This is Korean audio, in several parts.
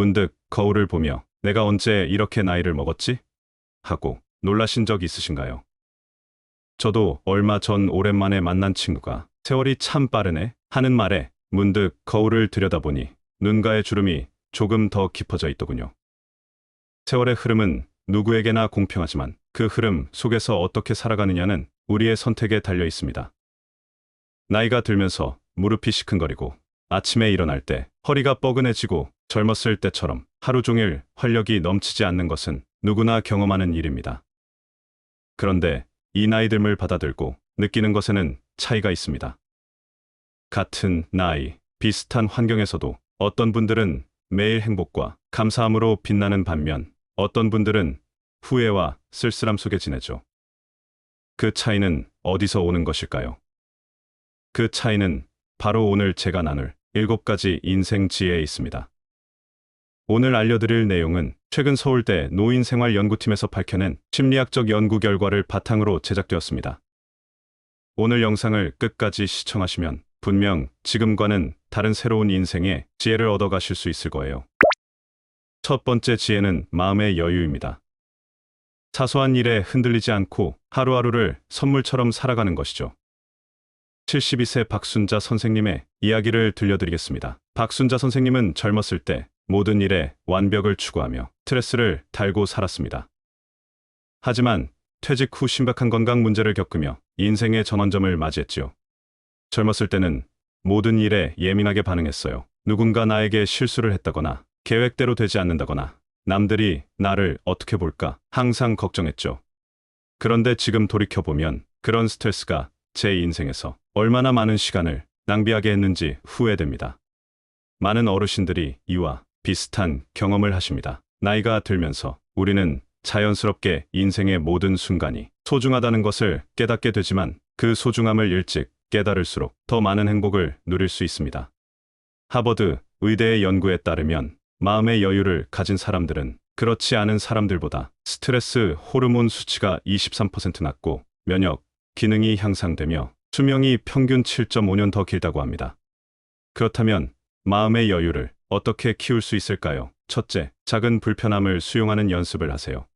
문득 거울을 보며 내가 언제 이렇게 나이를 먹었지? 하고 놀라신 적 있으신가요? 저도 얼마 전 오랜만에 만난 친구가 세월이 참 빠르네 하는 말에 문득 거울을 들여다보니 눈가의 주름이 조금 더 깊어져 있더군요. 세월의 흐름은 누구에게나 공평하지만 그 흐름 속에서 어떻게 살아가느냐는 우리의 선택에 달려 있습니다. 나이가 들면서 무릎이 시큰거리고 아침에 일어날 때 허리가 뻐근해지고 젊었을 때처럼 하루 종일 활력이 넘치지 않는 것은 누구나 경험하는 일입니다. 그런데 이 나이듦을 받아들고 느끼는 것에는 차이가 있습니다. 같은 나이, 비슷한 환경에서도 어떤 분들은 매일 행복과 감사함으로 빛나는 반면 어떤 분들은 후회와 쓸쓸함 속에 지내죠. 그 차이는 어디서 오는 것일까요? 그 차이는 바로 오늘 제가 나눌 7가지 인생 지혜에 있습니다. 오늘 알려드릴 내용은 최근 서울대 노인생활연구팀에서 밝혀낸 심리학적 연구 결과를 바탕으로 제작되었습니다. 오늘 영상을 끝까지 시청하시면 분명 지금과는 다른 새로운 인생의 지혜를 얻어가실 수 있을 거예요. 첫 번째 지혜는 마음의 여유입니다. 사소한 일에 흔들리지 않고 하루하루를 선물처럼 살아가는 것이죠. 72세 박순자 선생님의 이야기를 들려드리겠습니다. 박순자 선생님은 젊었을 때 모든 일에 완벽을 추구하며 스트레스를 달고 살았습니다. 하지만 퇴직 후 심각한 건강 문제를 겪으며 인생의 전환점을 맞이했지요. 젊었을 때는 모든 일에 예민하게 반응했어요. 누군가 나에게 실수를 했다거나 계획대로 되지 않는다거나 남들이 나를 어떻게 볼까 항상 걱정했죠. 그런데 지금 돌이켜보면 그런 스트레스가 제 인생에서 얼마나 많은 시간을 낭비하게 했는지 후회됩니다. 많은 어르신들이 이와 비슷한 경험을 하십니다. 나이가 들면서 우리는 자연스럽게 인생의 모든 순간이 소중하다는 것을 깨닫게 되지만 그 소중함을 일찍 깨달을수록 더 많은 행복을 누릴 수 있습니다. 하버드 의대의 연구에 따르면 마음의 여유를 가진 사람들은 그렇지 않은 사람들보다 스트레스 호르몬 수치가 23% 낮고 면역 기능이 향상되며 수명이 평균 7.5년 더 길다고 합니다. 그렇다면 마음의 여유를 어떻게 키울 수 있을까요? 첫째, 작은 불편함을 수용하는 연습을 하세요.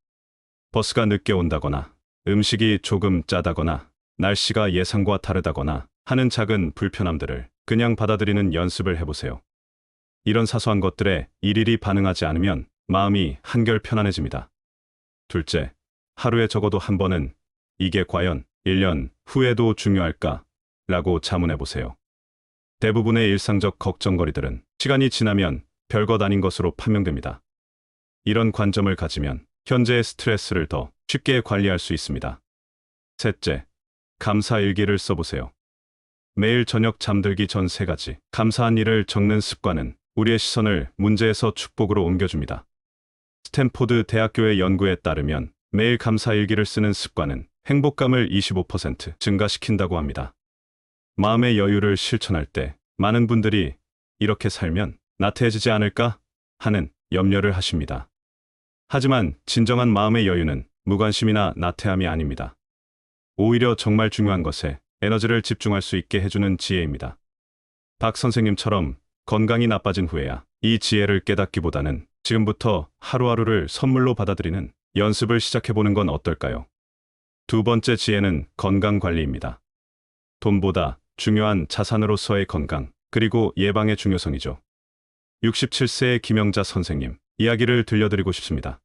버스가 늦게 온다거나 음식이 조금 짜다거나 날씨가 예상과 다르다거나 하는 작은 불편함들을 그냥 받아들이는 연습을 해보세요. 이런 사소한 것들에 일일이 반응하지 않으면 마음이 한결 편안해집니다. 둘째, 하루에 적어도 한 번은 이게 과연 1년 후에도 중요할까? 라고 자문해보세요. 대부분의 일상적 걱정거리들은 시간이 지나면 별것 아닌 것으로 판명됩니다. 이런 관점을 가지면 현재의 스트레스를 더 쉽게 관리할 수 있습니다. 셋째, 감사 일기를 써보세요. 매일 저녁 잠들기 전 3가지 감사한 일을 적는 습관은 우리의 시선을 문제에서 축복으로 옮겨줍니다. 스탠포드 대학교의 연구에 따르면 매일 감사 일기를 쓰는 습관은 행복감을 25% 증가시킨다고 합니다. 마음의 여유를 실천할 때 많은 분들이 이렇게 살면 나태해지지 않을까 하는 염려를 하십니다. 하지만 진정한 마음의 여유는 무관심이나 나태함이 아닙니다. 오히려 정말 중요한 것에 에너지를 집중할 수 있게 해주는 지혜입니다. 박 선생님처럼 건강이 나빠진 후에야 이 지혜를 깨닫기보다는 지금부터 하루하루를 선물로 받아들이는 연습을 시작해보는 건 어떨까요? 두 번째 지혜는 건강관리입니다. 돈보다 중요한 자산으로서의 건강, 그리고 예방의 중요성이죠. 67세의 김영자 선생님 이야기를 들려드리고 싶습니다.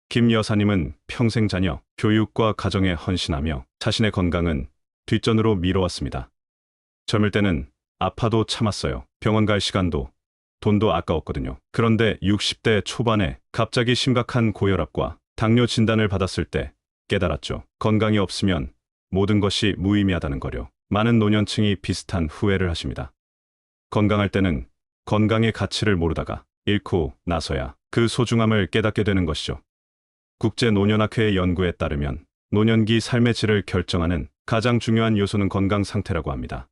김 여사님은 평생 자녀 교육과 가정에 헌신하며 자신의 건강은 뒷전으로 미뤄왔습니다. 젊을 때는 아파도 참았어요. 병원 갈 시간도 돈도 아까웠거든요. 그런데 60대 초반에 갑자기 심각한 고혈압과 당뇨 진단을 받았을 때 깨달았죠. 건강이 없으면 모든 것이 무의미하다는 거요. 많은 노년층이 비슷한 후회를 하십니다. 건강할 때는 건강의 가치를 모르다가 잃고 나서야 그 소중함을 깨닫게 되는 것이죠. 국제노년학회의 연구에 따르면 노년기 삶의 질을 결정하는 가장 중요한 요소는 건강 상태라고 합니다.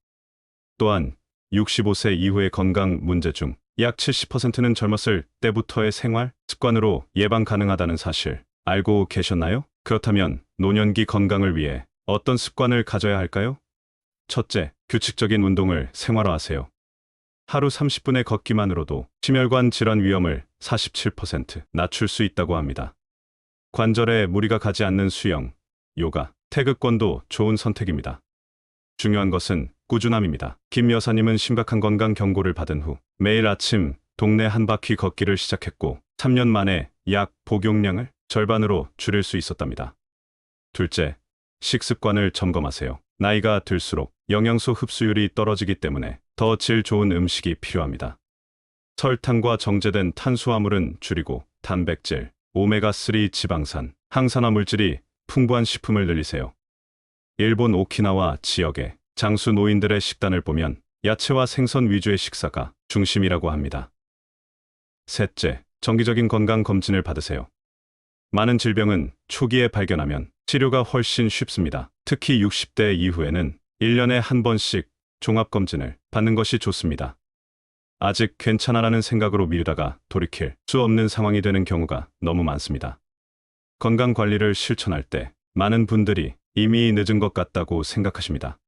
또한 65세 이후의 건강 문제 중 약 70%는 젊었을 때부터의 생활 습관으로 예방 가능하다는 사실 알고 계셨나요? 그렇다면 노년기 건강을 위해 어떤 습관을 가져야 할까요? 첫째, 규칙적인 운동을 생활화하세요. 하루 30분의 걷기만으로도 심혈관 질환 위험을 47% 낮출 수 있다고 합니다. 관절에 무리가 가지 않는 수영, 요가, 태극권도 좋은 선택입니다. 중요한 것은 꾸준함입니다. 김 여사님은 심각한 건강 경고를 받은 후 매일 아침 동네 한 바퀴 걷기를 시작했고 3년 만에 약 복용량을 절반으로 줄일 수 있었답니다. 둘째, 식습관을 점검하세요. 나이가 들수록 영양소 흡수율이 떨어지기 때문에 더 질 좋은 음식이 필요합니다. 설탕과 정제된 탄수화물은 줄이고 단백질, 오메가3 지방산, 항산화 물질이 풍부한 식품을 늘리세요. 일본 오키나와 지역의 장수 노인들의 식단을 보면 야채와 생선 위주의 식사가 중심이라고 합니다. 셋째, 정기적인 건강 검진을 받으세요. 많은 질병은 초기에 발견하면 치료가 훨씬 쉽습니다. 특히 60대 이후에는 1년에 한 번씩 종합검진을 받는 것이 좋습니다. 아직 괜찮아라는 생각으로 미루다가 돌이킬 수 없는 상황이 되는 경우가 너무 많습니다. 건강관리를 실천할 때 많은 분들이 이미 늦은 것 같다고 생각하십니다.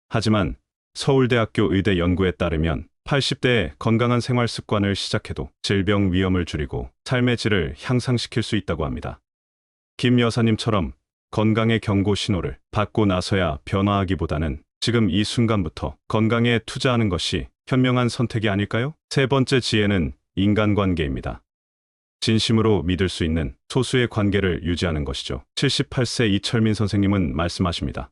하지만 서울대학교 의대 연구에 따르면 80대에 건강한 생활 습관을 시작해도 질병 위험을 줄이고 삶의 질을 향상시킬 수 있다고 합니다. 김 여사님처럼 건강의 경고 신호를 받고 나서야 변화하기보다는 지금 이 순간부터 건강에 투자하는 것이 현명한 선택이 아닐까요? 세 번째 지혜는 인간관계입니다. 진심으로 믿을 수 있는 소수의 관계를 유지하는 것이죠. 78세 이철민 선생님은 말씀하십니다.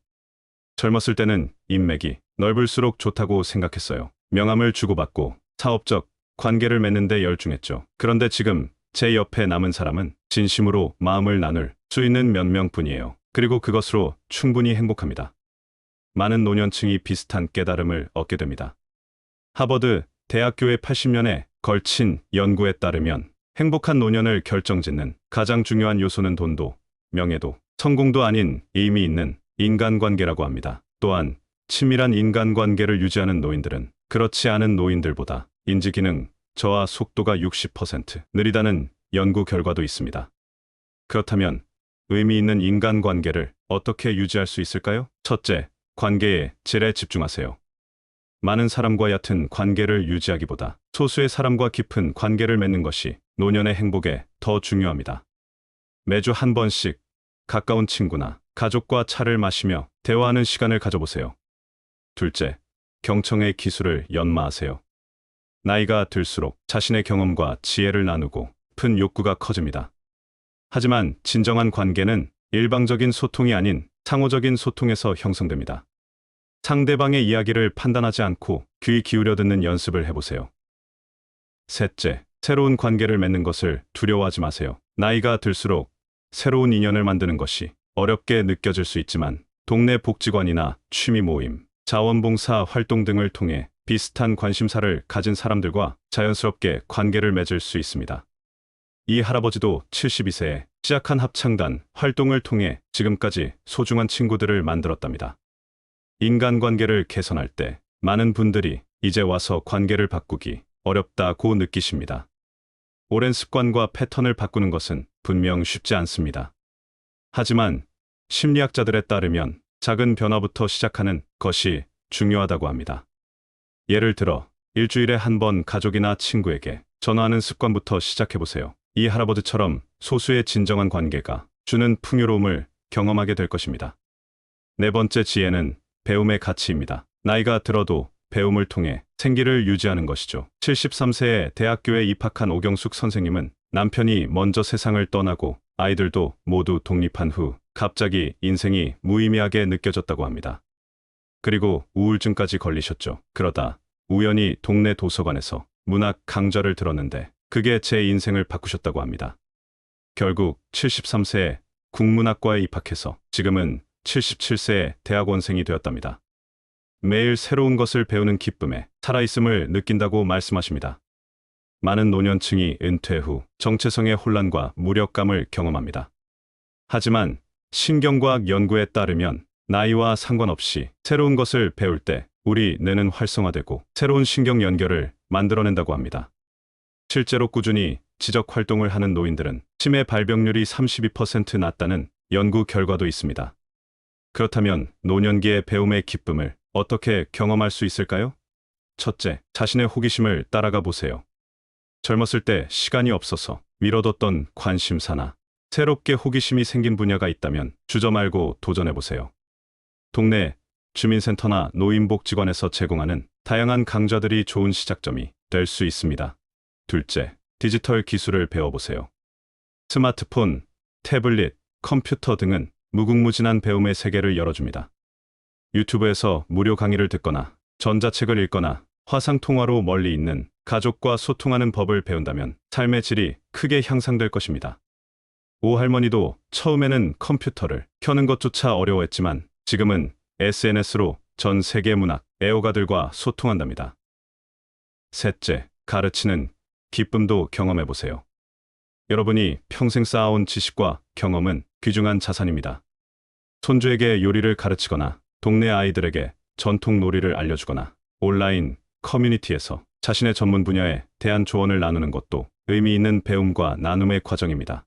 젊었을 때는 인맥이 넓을수록 좋다고 생각했어요. 명함을 주고받고 사업적 관계를 맺는 데 열중했죠. 그런데 지금 제 옆에 남은 사람은 진심으로 마음을 나눌 수 있는 몇 명뿐이에요. 그리고 그것으로 충분히 행복합니다. 많은 노년층이 비슷한 깨달음을 얻게 됩니다. 하버드 대학교의 80년에 걸친 연구에 따르면 행복한 노년을 결정짓는 가장 중요한 요소는 돈도, 명예도, 성공도 아닌 의미 있는 인간관계라고 합니다. 또한 친밀한 인간관계를 유지하는 노인들은 그렇지 않은 노인들보다 인지기능, 저하 속도가 60% 느리다는 연구 결과도 있습니다. 그렇다면 의미 있는 인간관계를 어떻게 유지할 수 있을까요? 첫째, 관계의 질에 집중하세요. 많은 사람과 얕은 관계를 유지하기보다 소수의 사람과 깊은 관계를 맺는 것이 노년의 행복에 더 중요합니다. 매주 한 번씩 가까운 친구나 가족과 차를 마시며 대화하는 시간을 가져보세요. 둘째, 경청의 기술을 연마하세요. 나이가 들수록 자신의 경험과 지혜를 나누고 큰 욕구가 커집니다. 하지만 진정한 관계는 일방적인 소통이 아닌 상호적인 소통에서 형성됩니다. 상대방의 이야기를 판단하지 않고 귀 기울여 듣는 연습을 해보세요. 셋째, 새로운 관계를 맺는 것을 두려워하지 마세요. 나이가 들수록 새로운 인연을 만드는 것이 어렵게 느껴질 수 있지만 동네 복지관이나 취미 모임, 자원봉사 활동 등을 통해 비슷한 관심사를 가진 사람들과 자연스럽게 관계를 맺을 수 있습니다. 이 할아버지도 72세에 시작한 합창단 활동을 통해 지금까지 소중한 친구들을 만들었답니다. 인간관계를 개선할 때 많은 분들이 이제 와서 관계를 바꾸기 어렵다고 느끼십니다. 오랜 습관과 패턴을 바꾸는 것은 분명 쉽지 않습니다. 하지만 심리학자들에 따르면 작은 변화부터 시작하는 것이 중요하다고 합니다. 예를 들어 일주일에 한 번 가족이나 친구에게 전화하는 습관부터 시작해보세요. 이 할아버지처럼 소수의 진정한 관계가 주는 풍요로움을 경험하게 될 것입니다. 네 번째 지혜는 배움의 가치입니다. 나이가 들어도 배움을 통해 생기를 유지하는 것이죠. 73세에 대학교에 입학한 오경숙 선생님은 남편이 먼저 세상을 떠나고 아이들도 모두 독립한 후 갑자기 인생이 무의미하게 느껴졌다고 합니다. 그리고 우울증까지 걸리셨죠. 그러다 우연히 동네 도서관에서 문학 강좌를 들었는데 그게 제 인생을 바꾸셨다고 합니다. 결국 73세에 국문학과에 입학해서 지금은 77세의 대학원생이 되었답니다. 매일 새로운 것을 배우는 기쁨에 살아있음을 느낀다고 말씀하십니다. 많은 노년층이 은퇴 후 정체성의 혼란과 무력감을 경험합니다. 하지만 신경과학 연구에 따르면 나이와 상관없이 새로운 것을 배울 때 우리 뇌는 활성화되고 새로운 신경 연결을 만들어낸다고 합니다. 실제로 꾸준히 지적 활동을 하는 노인들은 치매 발병률이 32% 낮다는 연구 결과도 있습니다. 그렇다면 노년기의 배움의 기쁨을 어떻게 경험할 수 있을까요? 첫째, 자신의 호기심을 따라가 보세요. 젊었을 때 시간이 없어서 미뤄뒀던 관심사나 새롭게 호기심이 생긴 분야가 있다면 주저 말고 도전해보세요. 동네 주민센터나 노인복지관에서 제공하는 다양한 강좌들이 좋은 시작점이 될 수 있습니다. 둘째, 디지털 기술을 배워보세요. 스마트폰, 태블릿, 컴퓨터 등은 무궁무진한 배움의 세계를 열어줍니다. 유튜브에서 무료 강의를 듣거나 전자책을 읽거나 화상통화로 멀리 있는 가족과 소통하는 법을 배운다면 삶의 질이 크게 향상될 것입니다. 오 할머니도 처음에는 컴퓨터를 켜는 것조차 어려워했지만 지금은 SNS로 전 세계 문학 애호가들과 소통한답니다. 셋째, 가르치는 기쁨도 경험해보세요. 여러분이 평생 쌓아온 지식과 경험은 귀중한 자산입니다. 손주에게 요리를 가르치거나 동네 아이들에게 전통 놀이를 알려주거나 온라인 커뮤니티에서 자신의 전문 분야에 대한 조언을 나누는 것도 의미 있는 배움과 나눔의 과정입니다.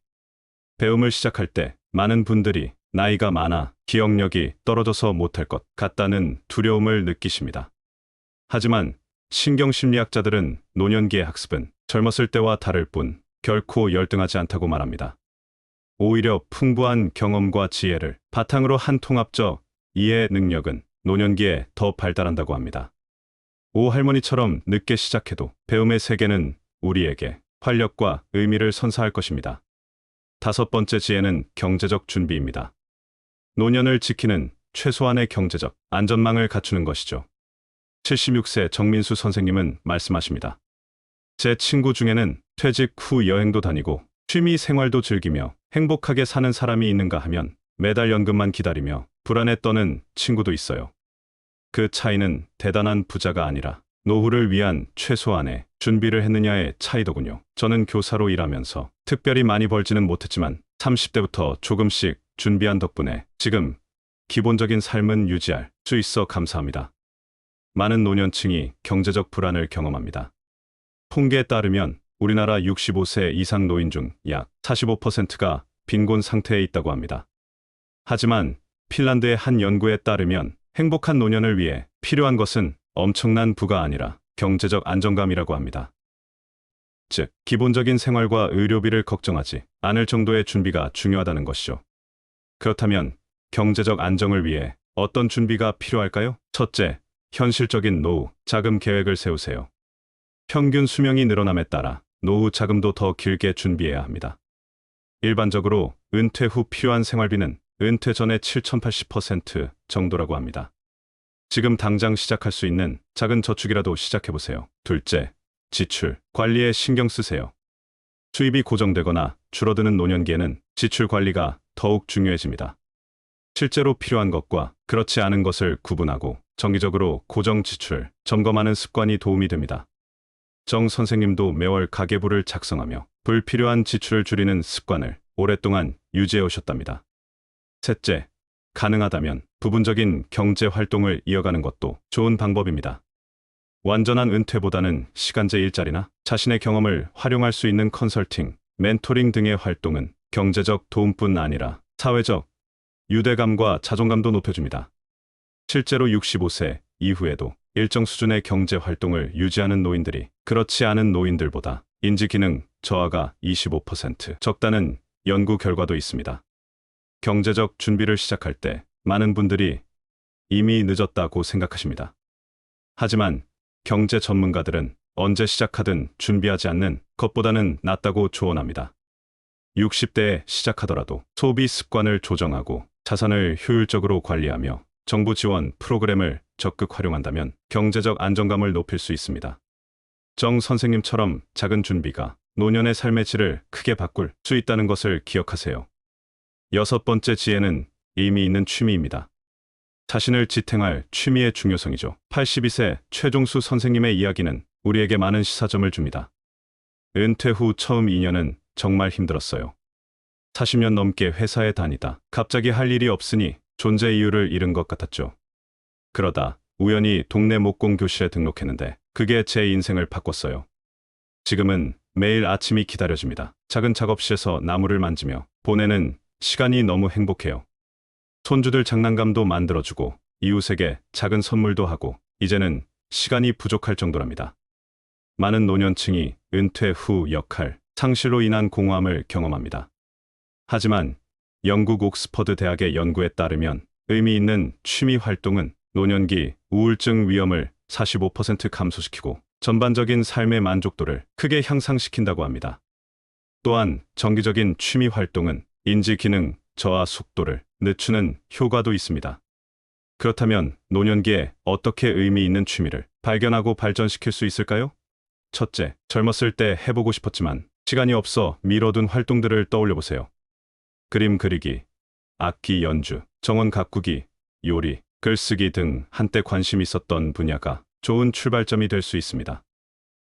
배움을 시작할 때 많은 분들이 나이가 많아 기억력이 떨어져서 못할 것 같다는 두려움을 느끼십니다. 하지만 신경심리학자들은 노년기의 학습은 젊었을 때와 다를 뿐 결코 열등하지 않다고 말합니다. 오히려 풍부한 경험과 지혜를 바탕으로 한 통합적 이해 능력은 노년기에 더 발달한다고 합니다. 오 할머니처럼 늦게 시작해도 배움의 세계는 우리에게 활력과 의미를 선사할 것입니다. 다섯 번째 지혜는 경제적 준비입니다. 노년을 지키는 최소한의 경제적 안전망을 갖추는 것이죠. 76세 정민수 선생님은 말씀하십니다. 제 친구 중에는 퇴직 후 여행도 다니고 취미 생활도 즐기며 행복하게 사는 사람이 있는가 하면 매달 연금만 기다리며 불안에 떠는 친구도 있어요. 그 차이는 대단한 부자가 아니라 노후를 위한 최소한의 준비를 했느냐의 차이더군요. 저는 교사로 일하면서 특별히 많이 벌지는 못했지만 30대부터 조금씩 준비한 덕분에 지금 기본적인 삶은 유지할 수 있어 감사합니다. 많은 노년층이 경제적 불안을 경험합니다. 통계에 따르면 우리나라 65세 이상 노인 중 약 45%가 빈곤 상태에 있다고 합니다. 하지만 핀란드의 한 연구에 따르면 행복한 노년을 위해 필요한 것은 엄청난 부가 아니라 경제적 안정감이라고 합니다. 즉, 기본적인 생활과 의료비를 걱정하지 않을 정도의 준비가 중요하다는 것이죠. 그렇다면 경제적 안정을 위해 어떤 준비가 필요할까요? 첫째, 현실적인 노후 자금 계획을 세우세요. 평균 수명이 늘어남에 따라 노후 자금도 더 길게 준비해야 합니다. 일반적으로 은퇴 후 필요한 생활비는 은퇴 전의 7,080% 정도라고 합니다. 지금 당장 시작할 수 있는 작은 저축이라도 시작해보세요. 둘째, 지출 관리에 신경 쓰세요. 수입이 고정되거나 줄어드는 노년기에는 지출 관리가 더욱 중요해집니다. 실제로 필요한 것과 그렇지 않은 것을 구분하고 정기적으로 고정 지출 점검하는 습관이 도움이 됩니다. 정 선생님도 매월 가계부를 작성하며 불필요한 지출을 줄이는 습관을 오랫동안 유지해 오셨답니다. 셋째, 가능하다면 부분적인 경제 활동을 이어가는 것도 좋은 방법입니다. 완전한 은퇴보다는 시간제 일자리나 자신의 경험을 활용할 수 있는 컨설팅, 멘토링 등의 활동은 경제적 도움뿐 아니라 사회적 유대감과 자존감도 높여줍니다. 실제로 65세 이후에도 일정 수준의 경제 활동을 유지하는 노인들이 그렇지 않은 노인들보다 인지기능 저하가 25% 적다는 연구 결과도 있습니다. 경제적 준비를 시작할 때 많은 분들이 이미 늦었다고 생각하십니다. 하지만 경제 전문가들은 언제 시작하든 준비하지 않는 것보다는 낫다고 조언합니다. 60대에 시작하더라도 소비 습관을 조정하고 자산을 효율적으로 관리하며 정부 지원 프로그램을 적극 활용한다면 경제적 안정감을 높일 수 있습니다. 정 선생님처럼 작은 준비가 노년의 삶의 질을 크게 바꿀 수 있다는 것을 기억하세요. 여섯 번째 지혜는 의미 있는 취미입니다. 자신을 지탱할 취미의 중요성이죠. 82세 최종수 선생님의 이야기는 우리에게 많은 시사점을 줍니다. 은퇴 후 처음 2년은 정말 힘들었어요. 40년 넘게 회사에 다니다 갑자기 할 일이 없으니 존재 이유를 잃은 것 같았죠. 그러다 우연히 동네 목공 교실에 등록했는데 그게 제 인생을 바꿨어요. 지금은 매일 아침이 기다려집니다. 작은 작업실에서 나무를 만지며 보내는 시간이 너무 행복해요. 손주들 장난감도 만들어주고 이웃에게 작은 선물도 하고 이제는 시간이 부족할 정도랍니다. 많은 노년층이 은퇴 후 역할 상실로 인한 공허함을 경험합니다. 하지만 영국 옥스퍼드 대학의 연구에 따르면 의미 있는 취미 활동은 노년기 우울증 위험을 45% 감소시키고 전반적인 삶의 만족도를 크게 향상시킨다고 합니다. 또한 정기적인 취미 활동은 인지 기능 저하 속도를 늦추는 효과도 있습니다. 그렇다면 노년기에 어떻게 의미 있는 취미를 발견하고 발전시킬 수 있을까요? 첫째, 젊었을 때 해보고 싶었지만 시간이 없어 미뤄둔 활동들을 떠올려 보세요. 그림 그리기, 악기 연주, 정원 가꾸기, 요리, 글쓰기 등 한때 관심 있었던 분야가 좋은 출발점이 될 수 있습니다.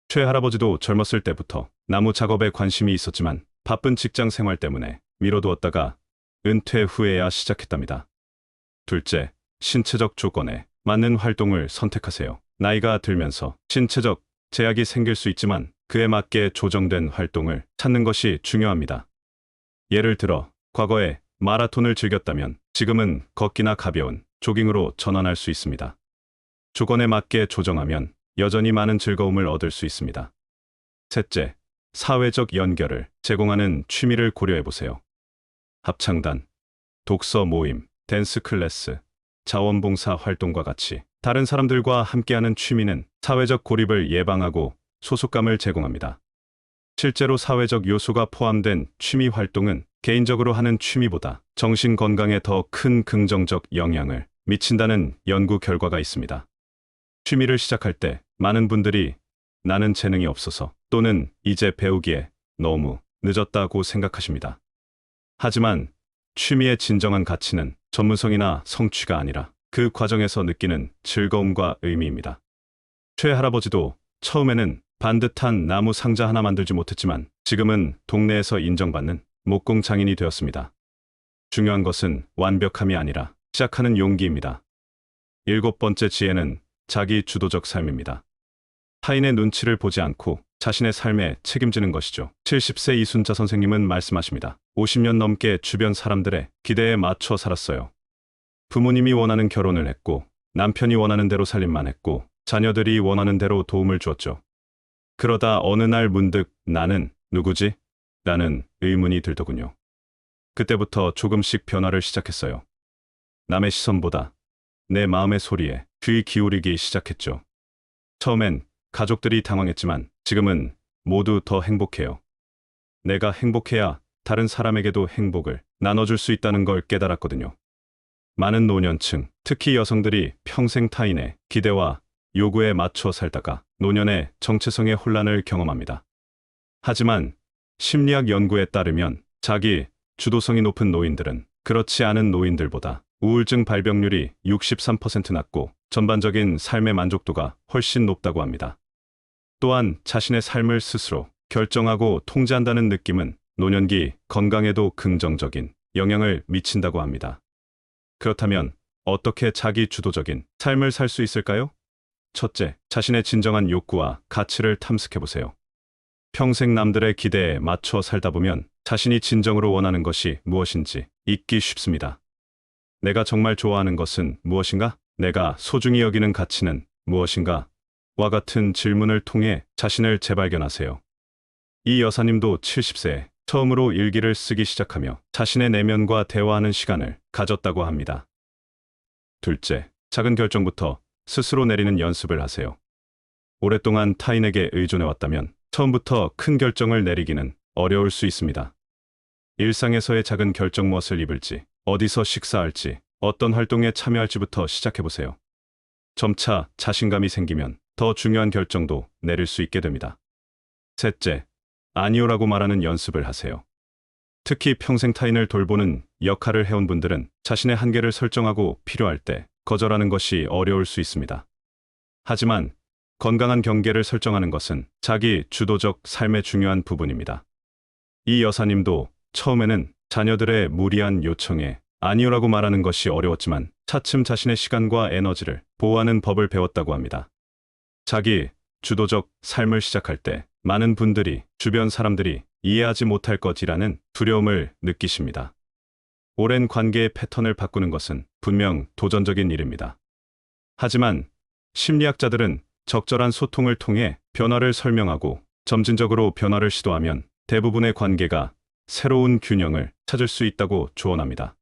최할아버지도 젊었을 때부터 나무 작업에 관심이 있었지만 바쁜 직장 생활 때문에 미뤄두었다가 은퇴 후에야 시작했답니다. 둘째, 신체적 조건에 맞는 활동을 선택하세요. 나이가 들면서 신체적 제약이 생길 수 있지만 그에 맞게 조정된 활동을 찾는 것이 중요합니다. 예를 들어 과거에 마라톤을 즐겼다면 지금은 걷기나 가벼운 조깅으로 전환할 수 있습니다. 조건에 맞게 조정하면 여전히 많은 즐거움을 얻을 수 있습니다. 셋째, 사회적 연결을 제공하는 취미를 고려해 보세요. 합창단, 독서 모임, 댄스 클래스, 자원봉사 활동과 같이 다른 사람들과 함께하는 취미는 사회적 고립을 예방하고 소속감을 제공합니다. 실제로 사회적 요소가 포함된 취미 활동은 개인적으로 하는 취미보다 정신 건강에 더 큰 긍정적 영향을 미친다는 연구 결과가 있습니다. 취미를 시작할 때 많은 분들이 나는 재능이 없어서 또는 이제 배우기에 너무 늦었다고 생각하십니다. 하지만 취미의 진정한 가치는 전문성이나 성취가 아니라 그 과정에서 느끼는 즐거움과 의미입니다. 최할아버지도 처음에는 반듯한 나무 상자 하나 만들지 못했지만 지금은 동네에서 인정받는 목공 장인이 되었습니다. 중요한 것은 완벽함이 아니라 시작하는 용기입니다. 일곱 번째 지혜는 자기 주도적 삶입니다. 타인의 눈치를 보지 않고 자신의 삶에 책임지는 것이죠. 70세 이순자 선생님은 말씀하십니다. 50년 넘게 주변 사람들의 기대에 맞춰 살았어요. 부모님이 원하는 결혼을 했고 남편이 원하는 대로 살림만 했고 자녀들이 원하는 대로 도움을 주었죠. 그러다 어느 날 문득 나는 누구지? 라는 의문이 들더군요. 그때부터 조금씩 변화를 시작했어요. 남의 시선보다 내 마음의 소리에 귀 기울이기 시작했죠. 처음엔 가족들이 당황했지만 지금은 모두 더 행복해요. 내가 행복해야 다른 사람에게도 행복을 나눠줄 수 있다는 걸 깨달았거든요. 많은 노년층, 특히 여성들이 평생 타인의 기대와 요구에 맞춰 살다가 노년의 정체성의 혼란을 경험합니다. 하지만 심리학 연구에 따르면 자기 주도성이 높은 노인들은 그렇지 않은 노인들보다 우울증 발병률이 63% 낮고 전반적인 삶의 만족도가 훨씬 높다고 합니다. 또한 자신의 삶을 스스로 결정하고 통제한다는 느낌은 노년기 건강에도 긍정적인 영향을 미친다고 합니다. 그렇다면 어떻게 자기 주도적인 삶을 살 수 있을까요? 첫째, 자신의 진정한 욕구와 가치를 탐색해 보세요. 평생 남들의 기대에 맞춰 살다 보면 자신이 진정으로 원하는 것이 무엇인지 잊기 쉽습니다. 내가 정말 좋아하는 것은 무엇인가? 내가 소중히 여기는 가치는 무엇인가? 와 같은 질문을 통해 자신을 재발견하세요. 이 여사님도 70세에 처음으로 일기를 쓰기 시작하며 자신의 내면과 대화하는 시간을 가졌다고 합니다. 둘째, 작은 결정부터 스스로 내리는 연습을 하세요. 오랫동안 타인에게 의존해왔다면 처음부터 큰 결정을 내리기는 어려울 수 있습니다. 일상에서의 작은 결정, 무엇을 입을지, 어디서 식사할지, 어떤 활동에 참여할지부터 시작해보세요. 점차 자신감이 생기면 더 중요한 결정도 내릴 수 있게 됩니다. 셋째, 아니오라고 말하는 연습을 하세요. 특히 평생 타인을 돌보는 역할을 해온 분들은 자신의 한계를 설정하고 필요할 때 거절하는 것이 어려울 수 있습니다. 하지만 건강한 경계를 설정하는 것은 자기 주도적 삶의 중요한 부분입니다. 이 여사님도 처음에는 자녀들의 무리한 요청에 아니오라고 말하는 것이 어려웠지만 차츰 자신의 시간과 에너지를 보호하는 법을 배웠다고 합니다. 자기 주도적 삶을 시작할 때 많은 분들이 주변 사람들이 이해하지 못할 것이라는 두려움을 느끼십니다. 오랜 관계의 패턴을 바꾸는 것은 분명 도전적인 일입니다. 하지만 심리학자들은 적절한 소통을 통해 변화를 설명하고 점진적으로 변화를 시도하면 대부분의 관계가 새로운 균형을 찾을 수 있다고 조언합니다.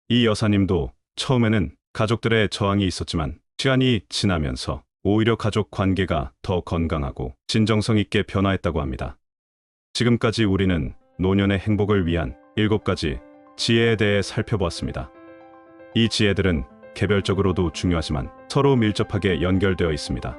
이 여사님도 처음에는 가족들의 저항이 있었지만 시간이 지나면서 오히려 가족 관계가 더 건강하고 진정성 있게 변화했다고 합니다. 지금까지 우리는 노년의 행복을 위한 7가지 지혜에 대해 살펴보았습니다. 이 지혜들은 개별적으로도 중요하지만 서로 밀접하게 연결되어 있습니다.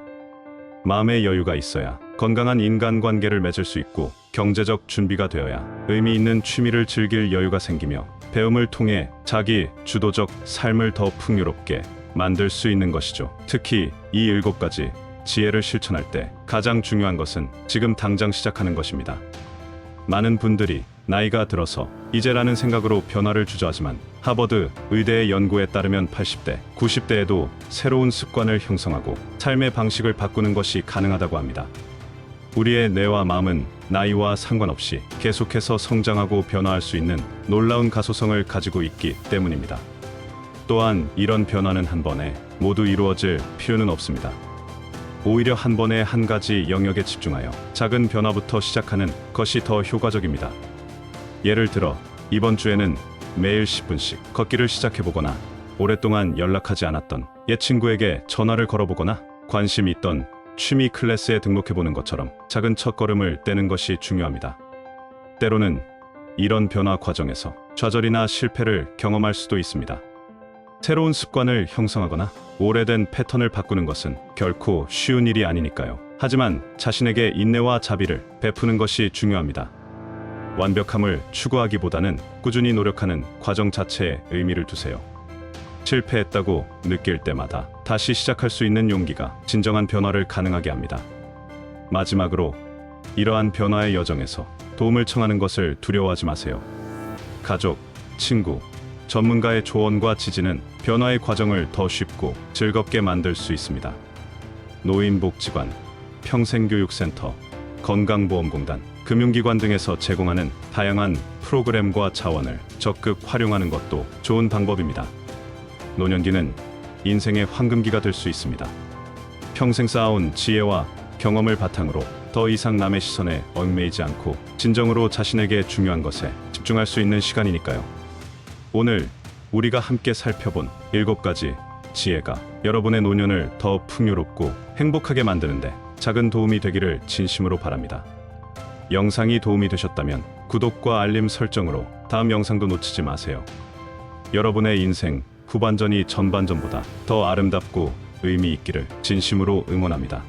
마음의 여유가 있어야 건강한 인간관계를 맺을 수 있고, 경제적 준비가 되어야 의미 있는 취미를 즐길 여유가 생기며, 배움을 통해 자기 주도적 삶을 더 풍요롭게 만들 수 있는 것이죠. 특히 이 7가지 지혜를 실천할 때 가장 중요한 것은 지금 당장 시작하는 것입니다. 많은 분들이 나이가 들어서 이제라는 생각으로 변화를 주저하지만, 하버드 의대의 연구에 따르면 80대, 90대에도 새로운 습관을 형성하고 삶의 방식을 바꾸는 것이 가능하다고 합니다. 우리의 뇌와 마음은 나이와 상관없이 계속해서 성장하고 변화할 수 있는 놀라운 가소성을 가지고 있기 때문입니다. 또한 이런 변화는 한 번에 모두 이루어질 필요는 없습니다. 오히려 한 번에 한 가지 영역에 집중하여 작은 변화부터 시작하는 것이 더 효과적입니다. 예를 들어 이번 주에는 매일 10분씩 걷기를 시작해보거나, 오랫동안 연락하지 않았던 옛 친구에게 전화를 걸어보거나, 관심 있던 취미 클래스에 등록해보는 것처럼 작은 첫걸음을 떼는 것이 중요합니다. 때로는 이런 변화 과정에서 좌절이나 실패를 경험할 수도 있습니다. 새로운 습관을 형성하거나 오래된 패턴을 바꾸는 것은 결코 쉬운 일이 아니니까요. 하지만 자신에게 인내와 자비를 베푸는 것이 중요합니다. 완벽함을 추구하기보다는 꾸준히 노력하는 과정 자체에 의미를 두세요. 실패했다고 느낄 때마다 다시 시작할 수 있는 용기가 진정한 변화를 가능하게 합니다. 마지막으로, 이러한 변화의 여정에서 도움을 청하는 것을 두려워하지 마세요. 가족, 친구, 전문가의 조언과 지지는 변화의 과정을 더 쉽고 즐겁게 만들 수 있습니다. 노인복지관, 평생교육센터, 건강보험공단, 금융기관 등에서 제공하는 다양한 프로그램과 자원을 적극 활용하는 것도 좋은 방법입니다. 노년기는 인생의 황금기가 될 수 있습니다. 평생 쌓아온 지혜와 경험을 바탕으로 더 이상 남의 시선에 얽매이지 않고 진정으로 자신에게 중요한 것에 집중할 수 있는 시간이니까요. 오늘 우리가 함께 살펴본 7가지 지혜가 여러분의 노년을 더 풍요롭고 행복하게 만드는데 작은 도움이 되기를 진심으로 바랍니다. 영상이 도움이 되셨다면 구독과 알림 설정으로 다음 영상도 놓치지 마세요. 여러분의 인생 후반전이 전반전보다 더 아름답고 의미 있기를 진심으로 응원합니다.